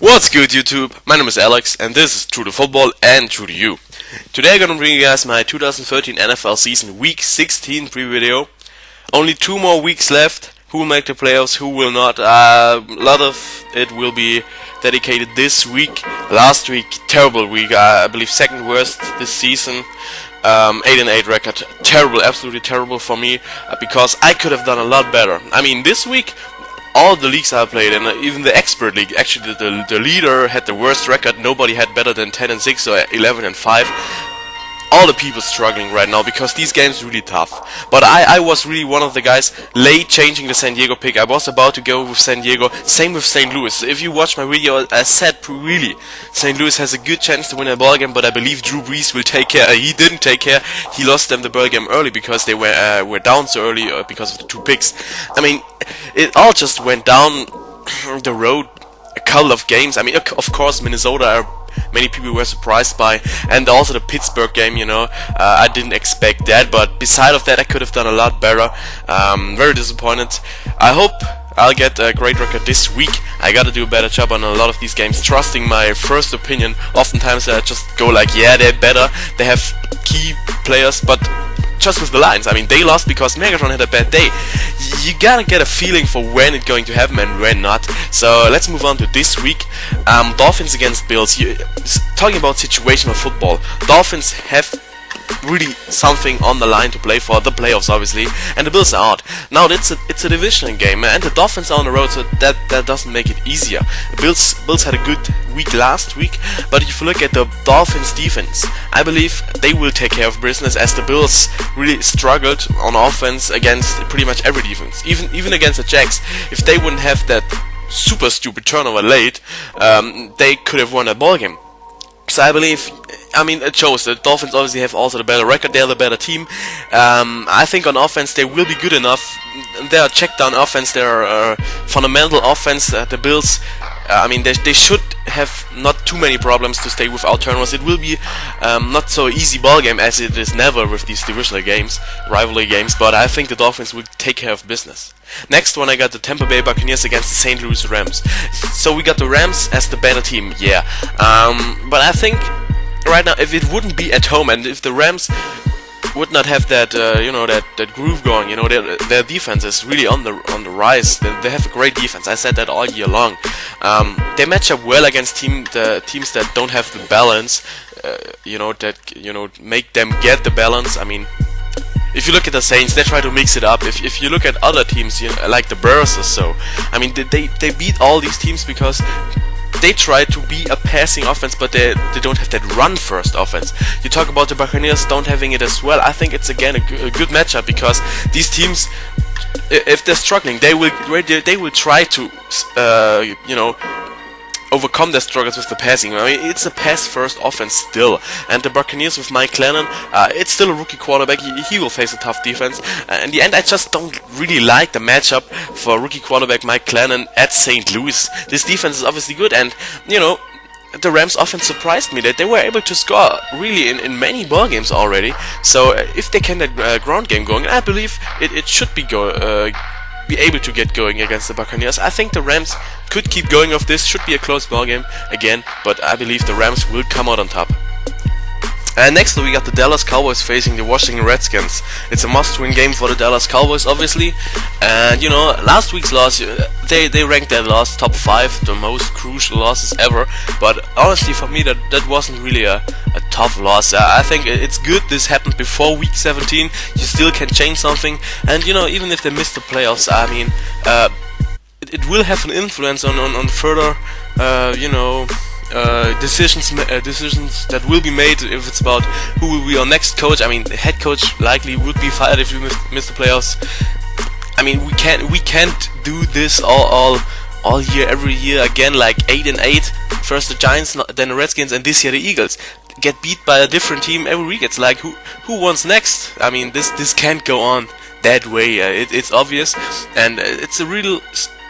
What's good, YouTube? My name is Alex, and this is True to Football and True to You. Today I'm gonna bring you guys my 2013 NFL season Week 16 pre-video. Only 2 more weeks left. Who will make the playoffs, who will not. A lot of it will be dedicated this week. Last week, terrible week. I believe second worst this season. 8-8 record. Terrible, absolutely terrible for me, because I could have done a lot better. I mean, this week, all the leagues I played, and even the expert league, actually the leader had the worst record. Nobody had better than 10-6 or 11-5. All the people struggling right now because these games are really tough. But I was really one of the guys late changing the San Diego pick. I was about to go with San Diego. Same with St. Louis. If you watch my video, I said really St. Louis has a good chance to win a ball game, but I believe Drew Brees will take care. He didn't take care. He lost them the ball game early because they were down so early because of the 2 picks. I mean, it all just went down the road a couple of games. I mean, of course, Minnesota many people were surprised by, and also the Pittsburgh game, I didn't expect that, but beside of that I could have done a lot better. Very disappointed. I hope I'll get a great record this week. I gotta do a better job on a lot of these games, trusting my first opinion. Oftentimes I just go like, yeah, they're better, they have key players, but just with the Lions, I mean, they lost because Megatron had a bad day. You gotta get a feeling for when it's going to happen and when not. So let's move on to this week. Dolphins against Bills. Talking about situational football, Dolphins have really something on the line to play for, the playoffs obviously, and the Bills are out. Now it's a divisional game, and the Dolphins are on the road, so that doesn't make it easier. The Bills had a good week last week, but if you look at the Dolphins defense, I believe they will take care of business, as the Bills really struggled on offense against pretty much every defense, even against the Jags. If they wouldn't have that super stupid turnover late, they could have won a ball game. So I believe, it shows the Dolphins obviously have also the better record, they're the better team. I think on offense they will be good enough. They are check down offense, they are fundamental offense. The Bills, they should have not too many problems to stay without turnovers. It will be not so easy ball game as it is never with these divisional games, rivalry games, but I think the Dolphins will take care of business. Next one, I got the Tampa Bay Buccaneers against the St. Louis Rams. So we got the Rams as the better team, yeah. But I think right now, if it wouldn't be at home and if the Rams would not have that, that groove going, their defense is really on the rise. They have a great defense. I said that all year long. They match up well against teams that don't have the balance. Make them get the balance. I mean, if you look at the Saints, they try to mix it up. If you look at other teams, like the Bears or so, I mean, they beat all these teams because they try to be a passing offense, but they don't have that run-first offense. You talk about the Buccaneers don't having it as well. I think it's again a good matchup, because these teams, if they're struggling, they will try to overcome their struggles with the passing. I mean, it's a pass-first offense still, and the Buccaneers with Mike Glennon, it's still a rookie quarterback. He will face a tough defense. In the end, I just don't really like the matchup for rookie quarterback Mike Glennon at St. Louis. This defense is obviously good, and the Rams offense surprised me that they were able to score really in many ball games already. So if they can get ground game going, I believe it should be able to get going against the Buccaneers. I think the Rams could keep going off this. Should be a close ball game again, but I believe the Rams will come out on top. And next we got the Dallas Cowboys facing the Washington Redskins. It's a must-win game for the Dallas Cowboys, obviously. And last week's loss, they ranked that loss top 5, the most crucial losses ever. But honestly, for me, that wasn't really a tough loss. I think it's good this happened before Week 17. You still can change something, and even if they miss the playoffs, I mean, it will have an influence on further, decisions that will be made if it's about who will be our next coach. I mean, the head coach likely would be fired if you miss the playoffs. I mean, we can't do this all year, every year again, like 8-8. First the Giants, then the Redskins, and this year the Eagles get beat by a different team every week. It's like who wants next? I mean, this can't go on that way. It's obvious, and it's a real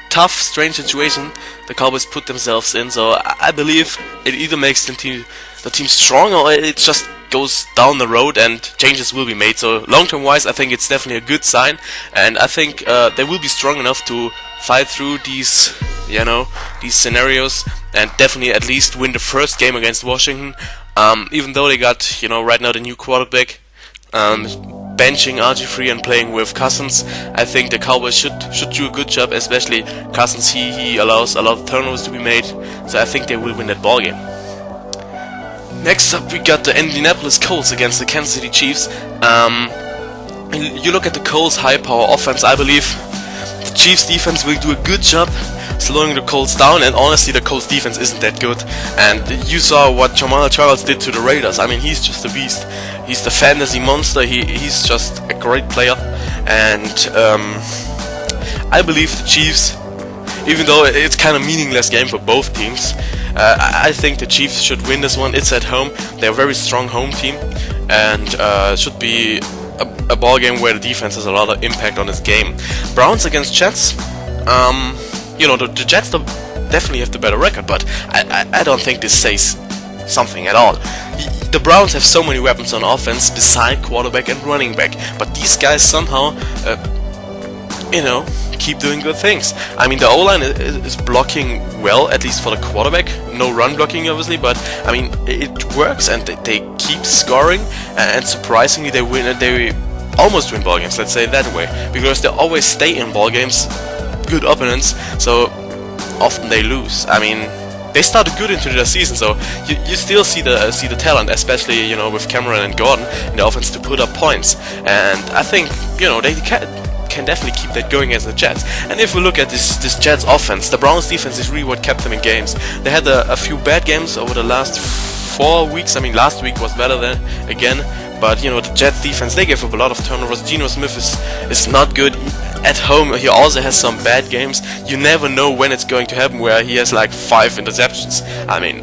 tough, strange situation the Cowboys put themselves in. So I believe it either makes the team strong, or it just goes down the road and changes will be made. So long-term wise, I think it's definitely a good sign, and I think they will be strong enough to fight through these you know, these scenarios, and definitely at least win the first game against Washington. Even though they got, you know, right now the new quarterback, benching RG3 and playing with Cousins, I think the Cowboys should do a good job, especially Cousins. He allows a lot of turnovers to be made, so I think they will win that ball game. Next up, we got the Indianapolis Colts against the Kansas City Chiefs. You look at the Colts' high-power offense. I believe the Chiefs' defense will do a good job slowing the Colts down, and honestly, the Colts' defense isn't that good. And you saw what Jamal Charles did to the Raiders. I mean, he's just a beast. He's the fantasy monster. He's just a great player. And I believe the Chiefs, even though it's kind of meaningless game for both teams, I think the Chiefs should win this one. It's at home. They're a very strong home team, and should be a ball game where the defense has a lot of impact on this game. Browns against Jets. You know, the Jets definitely have the better record, but I don't think this says something at all. The Browns have so many weapons on offense beside quarterback and running back, but these guys somehow, you know, keep doing good things. I mean, the O-line is blocking well, at least for the quarterback. No run blocking, obviously, but I mean, it works, and they keep scoring, and surprisingly, they win. They almost win ball games. Let's say it that way, because they always stay in ball games. Good opponents, so often they lose. I mean, they started good into the season, so you still see the talent, especially, you know, with Cameron and Gordon in the offense to put up points. And I think, you know, they can definitely keep that going against the Jets. And if we look at this Jets offense, the Browns defense is really what kept them in games. They had a few bad games over the last 4 weeks. I mean, last week was better than again. But, you know, the Jets defense, they gave up a lot of turnovers. Geno Smith is not good. At home, he also has some bad games. You never know when it's going to happen, where he has like 5 interceptions. I mean,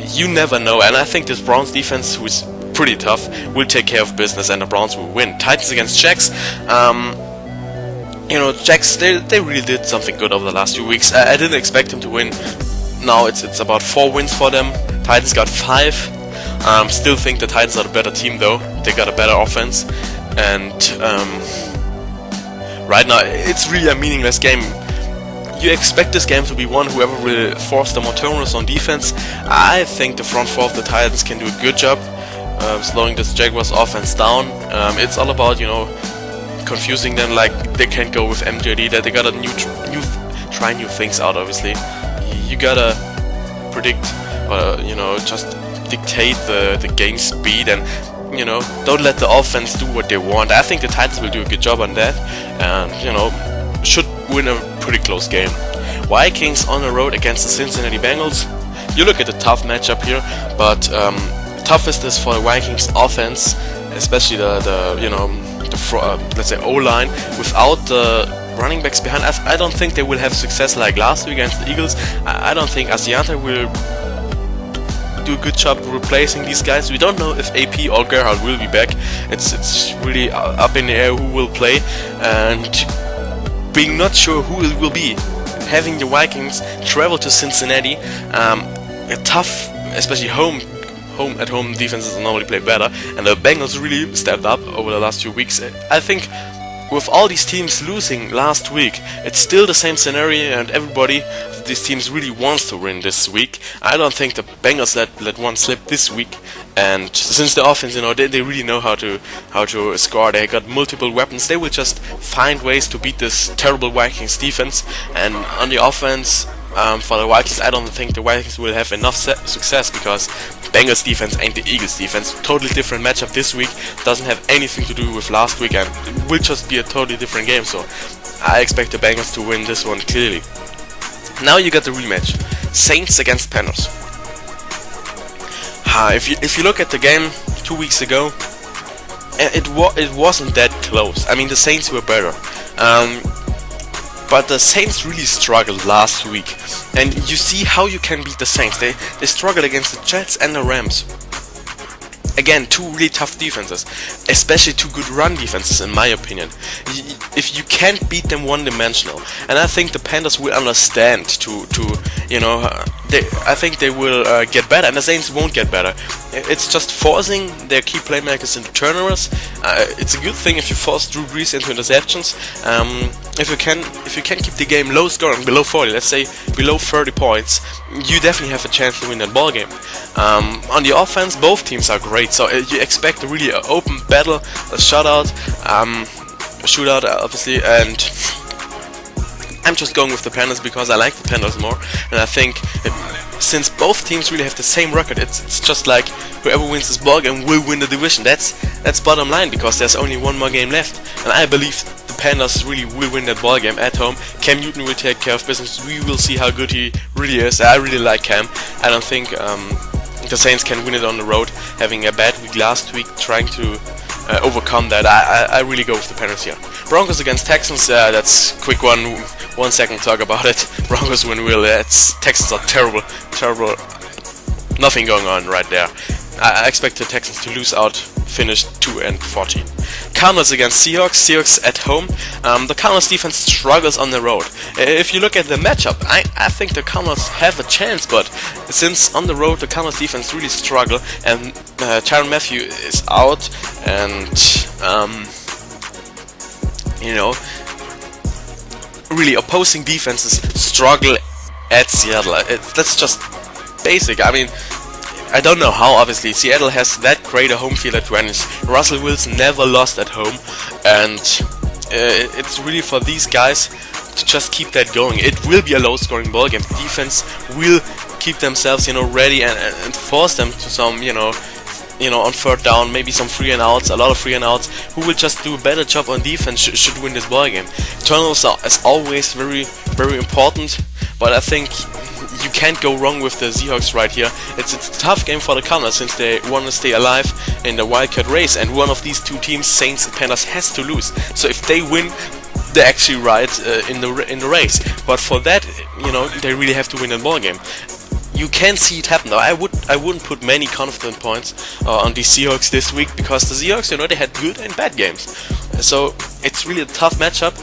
you never know. And I think this Browns defense, who is pretty tough, will take care of business, and the Browns will win. Titans against Jags. You know, Jags, they really did something good over the last few weeks. I didn't expect them to win. Now it's about 4 wins for them. Titans got 5. Still think the Titans are the better team, though. They got a better offense, and right now it's really a meaningless game. You expect this game to be won whoever will force the more turnovers on defense. I think the front four of the Titans can do a good job slowing this Jaguars offense down. It's all about, you know, confusing them. Like, they can't go with MJD. That they gotta try new things out. Obviously, you gotta predict, you know, just dictate the game speed, and, you know, don't let the offense do what they want. I think the Titans will do a good job on that, and, you know, should win a pretty close game. Vikings on the road against the Cincinnati Bengals. You look at the tough matchup here, but toughest is for the Vikings offense, especially the you know, let's say O-line. Without the running backs behind, I don't think they will have success like last week against the Eagles. I don't think Asiata will do a good job replacing these guys. We don't know if AP or Gerhardt will be back. It's really up in the air who will play, and being not sure who it will be, having the Vikings travel to Cincinnati, a tough, especially at home defenses normally play better, and the Bengals really stepped up over the last few weeks. I think with all these teams losing last week, it's still the same scenario, and everybody of these teams really wants to win this week. I don't think the Bengals let one slip this week, and since the offense, you know, they really know how to score. They got multiple weapons. They will just find ways to beat this terrible Vikings defense. And on the offense, for the Vikings, I don't think the Vikings will have enough success, because Bengals defense ain't the Eagles defense. Totally different matchup this week. Doesn't have anything to do with last week, and it will just be a totally different game. So I expect the Bengals to win this one clearly. Now you got the rematch: Saints against Panthers. If you look at the game 2 weeks ago, it wasn't that close. I mean, the Saints were better. But the Saints really struggled last week, and you see how you can beat the Saints. They struggled against the Jets and the Rams. Again, two really tough defenses, especially two good run defenses in my opinion. If you can't beat them one-dimensional, and I think the Panthers will understand I think they will get better, and the Saints won't get better. It's just forcing their key playmakers into turnovers. It's a good thing if you force Drew Brees into interceptions. If you can keep the game low scoring, below 40, let's say below 30 points, you definitely have a chance to win that ball game. On the offense, both teams are great, so you expect a really open battle, a shootout, obviously, and I'm just going with the Panthers because I like the Panthers more, and I think since both teams really have the same record, it's just like whoever wins this ball game will win the division. That's bottom line, because there's only one more game left, and I believe the Panthers really will win that ball game at home. Cam Newton will take care of business. We will see how good he really is. I really like Cam. I don't think the Saints can win it on the road, having a bad week last week, trying to overcome that. I really go with the Panthers here. Broncos against Texans, that's a quick one. 1 second to talk about it. Broncos win will. Texans are terrible. Nothing going on right there. I expect the Texans to lose out, finish 2-14. Cardinals against Seahawks at home. The Cardinals defense struggles on the road. If you look at the matchup, I think the Cardinals have a chance, but since on the road the Cardinals defense really struggle, and Tyrann Mathieu is out, and really opposing defenses struggle at Seattle. That's just basic. I mean, I don't know how, obviously. Seattle has that great a home field advantage. Russell Wilson never lost at home, and it's really for these guys to just keep that going. It will be a low-scoring ball game. Defense will keep themselves, ready and force them to some, on third down, maybe some free and outs, a lot of free and outs. Who will just do a better job on defense should win this ball game. Turnovers are, as always, very, very important, but I think you can't go wrong with the Seahawks right here. It's a tough game for the Cardinals since they want to stay alive in the wildcard race, and one of these two teams, Saints and Panthers, has to lose. So if they win, they're actually right in the race. But for that, they really have to win the ball game. You can see it happen. Now, I wouldn't put many confident points on the Seahawks this week, because the Seahawks, they had good and bad games. So it's really a tough matchup.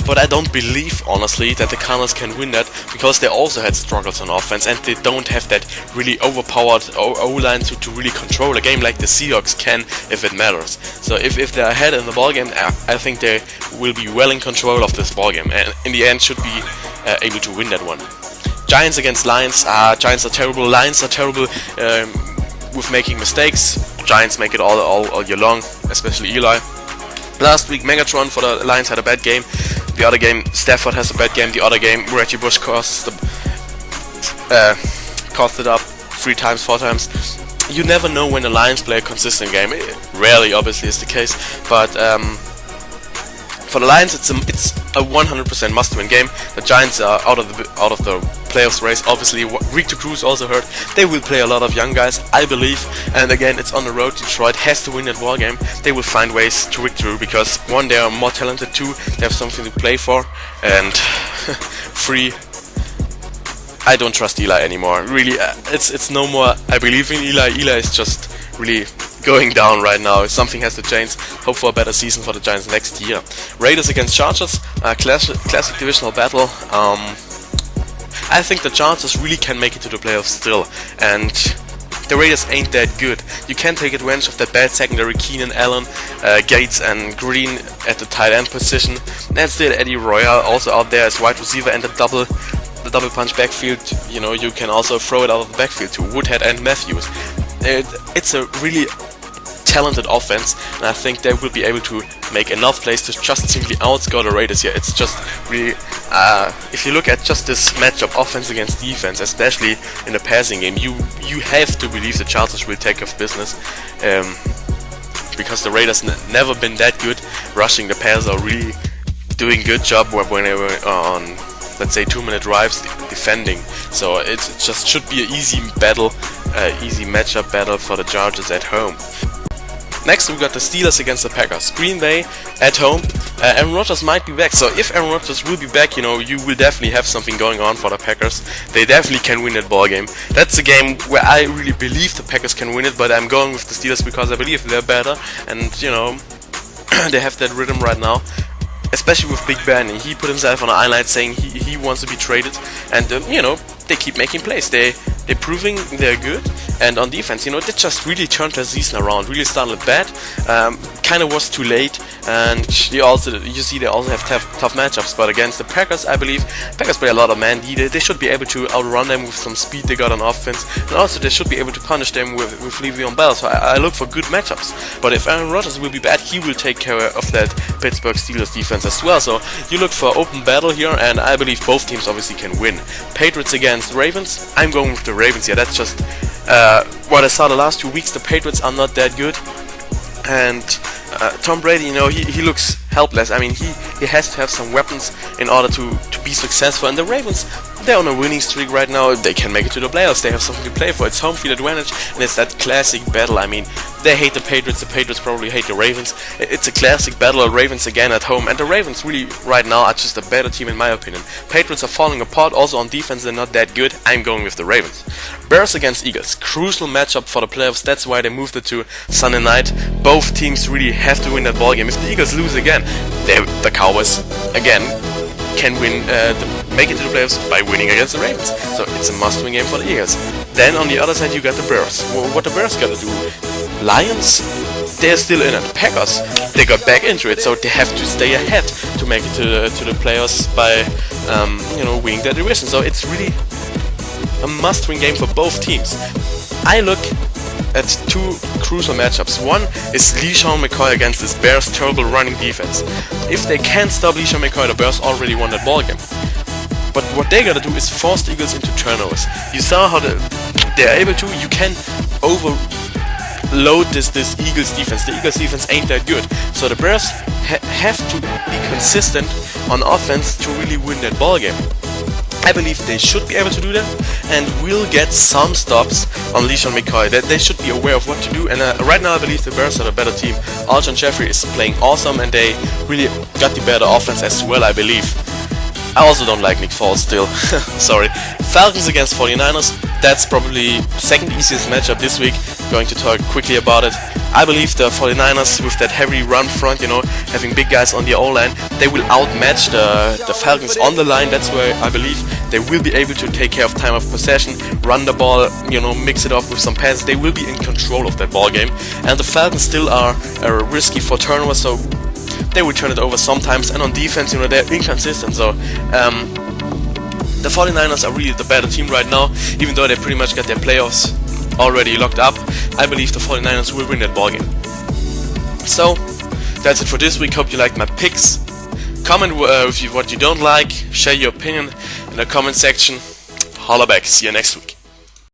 But I don't believe, honestly, that the Cardinals can win that, because they also had struggles on offense, and they don't have that really overpowered O-line to really control a game like the Seahawks can if it matters. So if they're ahead in the ballgame, I think they will be well in control of this ballgame, and in the end should be able to win that one. Giants against Lions. Giants are terrible. Lions are terrible with making mistakes. Giants make it all year long, especially Eli. Last week, Megatron for the Lions had a bad game. The other game, Stafford has a bad game. The other game, Reggie Bush cost it up 3 times, 4 times. You never know when the Lions play a consistent game. It rarely, obviously, is the case. But for the Lions, it's a 100% must-win game. The Giants are out of the playoffs race. Obviously, Rick to Cruz also hurt. They will play a lot of young guys, I believe. And again, it's on the road. Detroit has to win that ball game. They will find ways to victory, because 1, they are more talented. 2, they have something to play for. And 3, I don't trust Eli anymore. Really, it's no more I believe in Eli. Eli is just really going down right now. Something has to change. Hope for a better season for the Giants next year. Raiders against Chargers, classic divisional battle. I think the Chargers really can make it to the playoffs still, and the Raiders ain't that good. You can take advantage of that bad secondary. Keenan Allen, Gates and Green at the tight end position. And still Eddie Royale also out there as wide receiver, and the double punch backfield. You can also throw it out of the backfield to Woodhead and Matthews. It's a really talented offense, and I think they will be able to make enough plays to just simply outscore the Raiders here. It's just really, if you look at just this matchup, offense against defense, especially in the passing game, you have to believe the Chargers will take off business, because the Raiders never been that good rushing the passer, or really doing good job when they were on, let's say, 2-minute drives defending. So it just should be an easy battle, easy matchup battle for the Chargers at home. Next we got the Steelers against the Packers. Green Bay at home. Aaron Rodgers might be back, so if Aaron Rodgers will be back, you will definitely have something going on for the Packers. They definitely can win that ball game. That's a game where I really believe the Packers can win it, but I'm going with the Steelers because I believe they're better, and they have that rhythm right now. Especially with Big Ben, he put himself on an highlight saying he wants to be traded, and they keep making plays. They're proving they're good, and on defense, they just really turned their season around. Really started bad, kind of was too late, and you see they also have tough matchups. But against the Packers, I believe Packers play a lot of man D. They should be able to outrun them with some speed they got on offense, and also they should be able to punish them with Le'Veon Bell. So I look for good matchups. But if Aaron Rodgers will be bad, he will take care of that Pittsburgh Steelers defense as well. So you look for open battle here, and I believe both teams obviously can win. Patriots against Ravens. I'm going with the Ravens. Yeah, that's just what I saw the last 2 weeks. The Patriots are not that good, and Tom Brady, he looks helpless. I mean, he has to have some weapons in order to be successful. And the Ravens, they're on a winning streak right now. They can make it to the playoffs. They have something to play for. It's home field advantage, and it's that classic battle. I mean, they hate the Patriots probably hate the Ravens. It's a classic battle of Ravens again at home, and the Ravens really right now are just a better team in my opinion. Patriots are falling apart. Also on defense, they're not that good. I'm going with the Ravens. Bears against Eagles. Crucial matchup for the playoffs. That's why they moved it to Sunday night. Both teams really have to win that ball game. If the Eagles lose again, the Cowboys again can win, make it to the playoffs by winning against the Ravens. So it's a must-win game for the Eagles. Then on the other side you got the Bears. What the Bears gotta do? Lions, they're still in it. Packers, they got back into it, so they have to stay ahead to make it to the playoffs by winning their division. So it's really a must-win game for both teams. I look at two crucial matchups. One is LeSean McCoy against this Bears terrible running defense. If they can't stop LeSean McCoy, the Bears already won that ball game. But what they gotta do is force the Eagles into turnovers. You saw how they're able to. You can overload this Eagles defense. The Eagles defense ain't that good. So the Bears have to be consistent on offense to really win that ball game. I believe they should be able to do that, and will get some stops on LeSean McCoy. They should be aware of what to do, and right now I believe the Bears are the better team. Alshon Jeffrey is playing awesome, and they really got the better offense as well, I believe. I also don't like Nick Foles still. Sorry. Falcons against 49ers. That's probably second easiest matchup this week. Going to talk quickly about it. I believe the 49ers, with that heavy run front, having big guys on the O-line, they will outmatch the Falcons on the line. That's where I believe they will be able to take care of time of possession, run the ball, mix it up with some passes. They will be in control of that ball game. And the Falcons still are risky for turnovers, so they will turn it over sometimes. And on defense, they're inconsistent. So the 49ers are really the better team right now, even though they pretty much got their playoffs already locked up. I believe the 49ers will win that ball game. So that's it for this week. Hope you liked my picks. Comment what you don't like. Share your opinion in the comment section. Holla back. See you next week.